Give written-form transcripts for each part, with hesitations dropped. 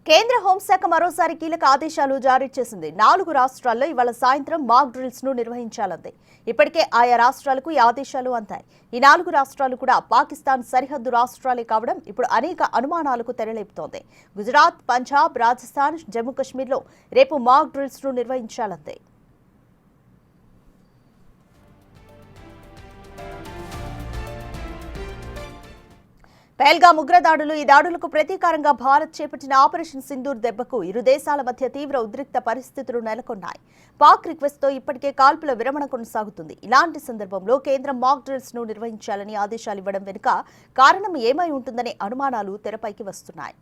కేంద్ర హోంశాఖ మరోసారి కీలక ఆదేశాలు జారీ చేసింది. 4 రాష్ట్రాల్లో ఇవాళ సాయంత్రం మాక్ డ్రిల్స్ ను నిర్వహించాలంది. ఇప్పటికే ఆయా రాష్ట్రాలకు ఈ ఆదేశాలు అందాయి. ఈ 4 రాష్ట్రాలు కూడా పాకిస్తాన్ సరిహద్దు రాష్ట్రాలే కావడం ఇప్పుడు అనేక అనుమానాలకు తెరలేపుతోంది. గుజరాత్, పంజాబ్, రాజస్థాన్, జమ్మూ కశ్మీర్లో రేపు మాక్ డ్రిల్స్ ను నిర్వహించాలంది. పహల్గామ్ ఉగ్రదాడులు ఈ దాడులకు ప్రతీకారంగా భారత్ చేపట్టిన ఆపరేషన్ సింధూర్ దెబ్బకు ఇరు దేశాల మధ్య తీవ్ర ఉద్రిక్త పరిస్థితులు నెలకొన్నాయి. పాక్ రిక్వెస్ట్ తో ఇప్పటికే కాల్పుల విరమణ కొనసాగుతుంది. ఇలాంటి సందర్భంలో కేంద్రం మాక్ డ్రిల్స్ ను నిర్వహించాలని ఆదేశాలు ఇవ్వడం వెనుక కారణం ఏమై ఉంటుందనే అనుమానాలు తెరపైకి వస్తున్నాయి.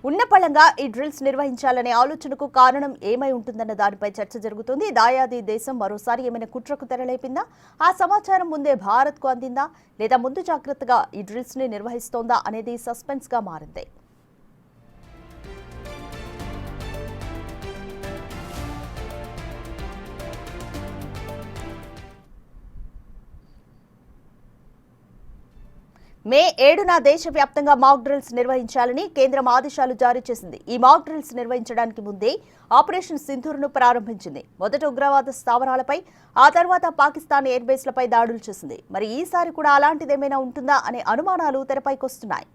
ఉన్నపళంగా ఈ డ్రిల్స్ నిర్వహించాలనే ఆలోచనకు కారణం ఏమై ఉంటుందన్న దానిపై చర్చ జరుగుతుంది. దాయాది దేశం మరోసారి ఏమైనా కుట్రకు తెరలేపిందా? ఆ సమాచారం ముందే భారత్కు అందిందా? లేదా ముందు జాగ్రత్తగా ఈ డ్రిల్స్ ని నిర్వహిస్తోందా అనేది సస్పెన్స్ గా మారింది. మే 7న దేశవ్యాప్తంగా మాక్ డ్రిల్స్ నిర్వహించాలని కేంద్రం ఆదేశాలు జారీ చేసింది. ఈ మాక్ డ్రిల్స్ నిర్వహించడానికి ముందే ఆపరేషన్ సింధూర్ను ప్రారంభించింది. మొదట ఉగ్రవాద స్థావరాలపై, ఆ తర్వాత పాకిస్తాన్ ఎయిర్ బేస్లపై దాడులు చేసింది. మరి ఈసారి కూడా అలాంటిదేమైనా ఉంటుందా అనే అనుమానాలు తెరపైకొస్తున్నాయి.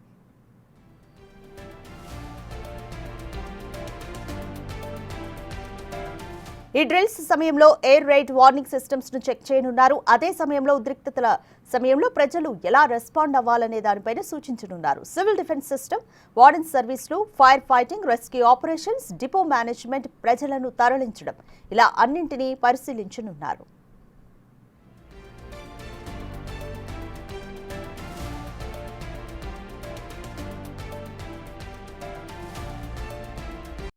ఈ డ్రిల్స్ సమయంలో ఎయిర్ రైడ్ వార్నింగ్ సిస్టమ్స్ ను చెక్ చేయనున్నారు. అదే సమయంలో ఉద్రిక్తతల సమయంలో ప్రజలు ఎలా రెస్పాండ్ అవ్వాలనే దానిపైన సూచించనున్నారు. సివిల్ డిఫెన్స్ సిస్టమ్, వార్డెన్స్ సర్వీసులు, fire fighting, rescue operations, depot management, ప్రజలను తరలించడం ఇలా అన్నింటినీ పరిశీలించనున్నారు.